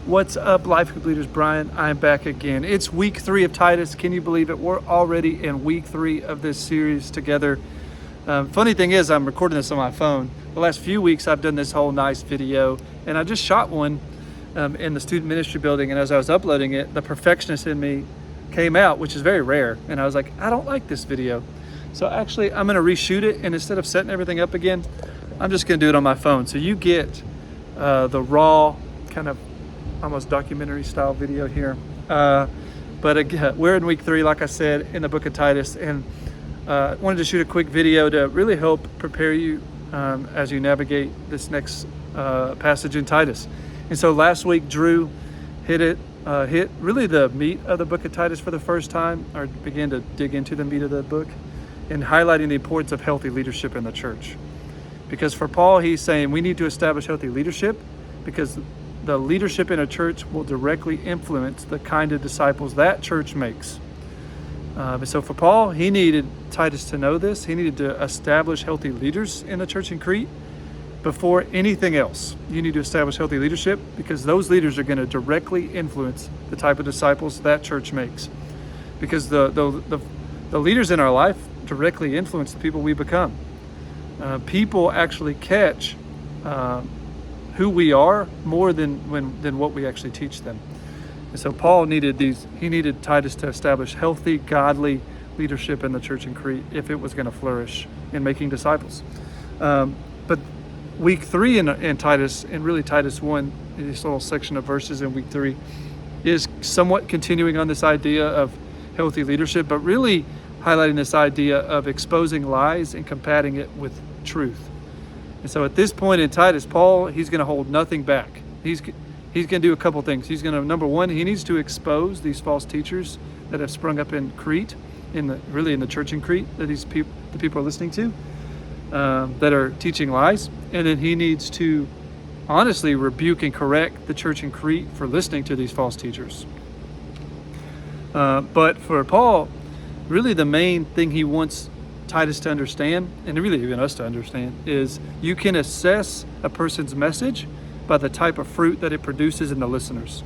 What's up, Life Group Leaders? Brian, I'm back again. It's week 3 of Titus. Can you believe it? We're already in week 3 of this series together. Funny thing is, I'm recording this on my phone. The last few weeks, I've done this whole nice video, and I just shot one in the student ministry building. And as I was uploading it, the perfectionist in me came out, which is very rare. And I was like, I don't like this video. So actually, I'm going to reshoot it. And instead of setting everything up again, I'm just going to do it on my phone. So you get the raw kind of almost documentary style video here. But again, we're in week 3, like I said, in the book of Titus, and wanted to shoot a quick video to really help prepare you as you navigate this next passage in Titus. And so last week, Drew hit really the meat of the book of Titus for the first time, or began to dig into the meat of the book, and highlighting the importance of healthy leadership in the church. Because for Paul, he's saying we need to establish healthy leadership because the leadership in a church will directly influence the kind of disciples that church makes. And so for Paul, he needed Titus to know this. He needed to establish healthy leaders in the church in Crete before anything else. You need to establish healthy leadership because those leaders are going to directly influence the type of disciples that church makes. Because the leaders in our life directly influence the people we become. People actually catch who we are more than what we actually teach them. And so Paul needed Titus to establish healthy, godly leadership in the church in Crete if it was going to flourish in making disciples. But week 3 in Titus, and really Titus 1, this little section of verses in week 3, is somewhat continuing on this idea of healthy leadership, but really highlighting this idea of exposing lies and combating it with truth. And so at this point in Titus, Paul, he's going to hold nothing back. He's going to do a couple things. He's going to, number one, he needs to expose these false teachers that have sprung up in Crete, in the church in Crete that the people are listening to, that are teaching lies. And then he needs to honestly rebuke and correct the church in Crete for listening to these false teachers. But for Paul, really the main thing he wants Titus to understand, and really even us to understand, is you can assess a person's message by the type of fruit that it produces in the listeners.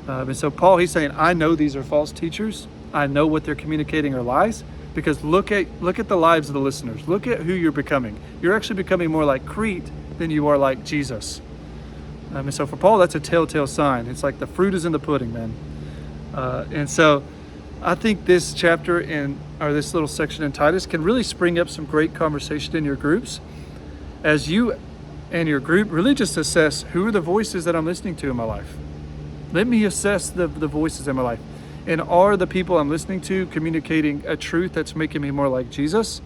And so Paul, he's saying, I know these are false teachers. I know what they're communicating are lies, because look at the lives of the listeners. Look at who you're becoming. You're actually becoming more like Crete than you are like Jesus. And so for Paul, that's a telltale sign. It's like the fruit is in the pudding, man. And so I think this chapter or this little section in Titus can really spring up some great conversation in your groups as you and your group really just assess who are the voices that I'm listening to in my life. Let me assess the voices in my life. And are the people I'm listening to communicating a truth that's making me more like Jesus?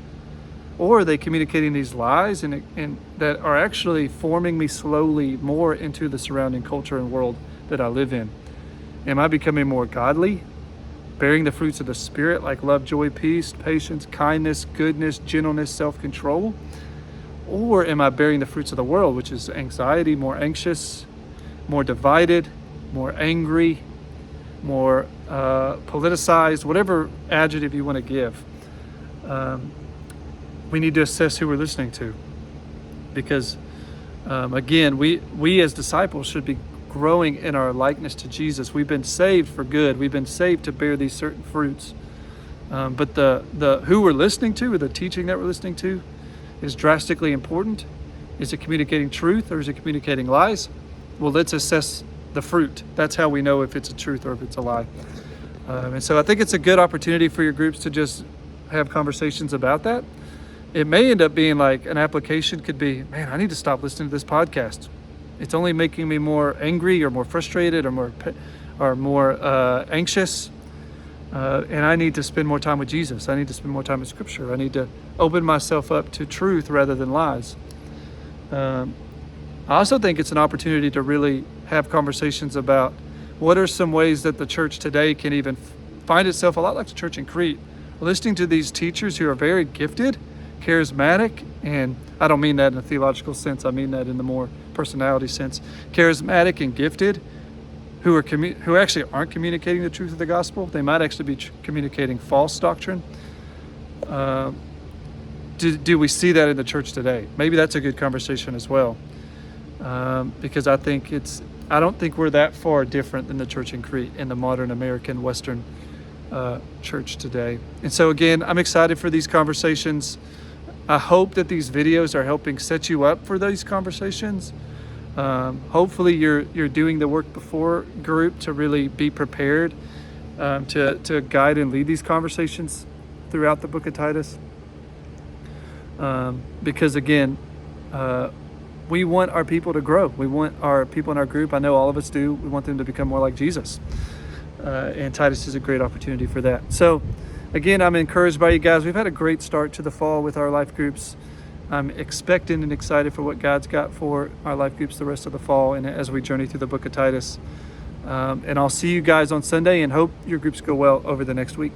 Or are they communicating these lies and that are actually forming me slowly more into the surrounding culture and world that I live in? Am I becoming more godly, bearing the fruits of the Spirit like love, joy, peace, patience, kindness, goodness, gentleness, self-control? Or am I bearing the fruits of the world, which is anxiety, more anxious, more divided, more angry, more politicized, whatever adjective you want to give? We need to assess who we're listening to, because again, we as disciples should be growing in our likeness to Jesus. We've been saved for good. We've been saved to bear these certain fruits. But the who we're listening to, or the teaching that we're listening to, is drastically important. Is it communicating truth or is it communicating lies? Well, let's assess the fruit. That's how we know if it's a truth or if it's a lie. And so I think it's a good opportunity for your groups to just have conversations about that. It may end up being like an application could be, man, I need to stop listening to this podcast. It's only making me more angry or more frustrated or more anxious. And I need to spend more time with Jesus. I need to spend more time in Scripture. I need to open myself up to truth rather than lies. I also think it's an opportunity to really have conversations about what are some ways that the church today can even find itself a lot like the church in Crete, listening to these teachers who are very gifted, charismatic, and I don't mean that in a theological sense. I mean that in the more personality sense. Charismatic and gifted, who actually aren't communicating the truth of the gospel. They might actually be communicating false doctrine. Do we see that in the church today? Maybe that's a good conversation as well, because I think I don't think we're that far different than the church in Crete and the modern American Western church today. And so again, I'm excited for these conversations. I hope that these videos are helping set you up for these conversations. Hopefully you're doing the work before group to really be prepared to guide and lead these conversations throughout the book of Titus. Because again, we want our people to grow. We want our people in our group, I know all of us do, we want them to become more like Jesus. And Titus is a great opportunity for that. So again, I'm encouraged by you guys. We've had a great start to the fall with our life groups. I'm expecting and excited for what God's got for our life groups the rest of the fall and as we journey through the book of Titus. And I'll see you guys on Sunday and hope your groups go well over the next week.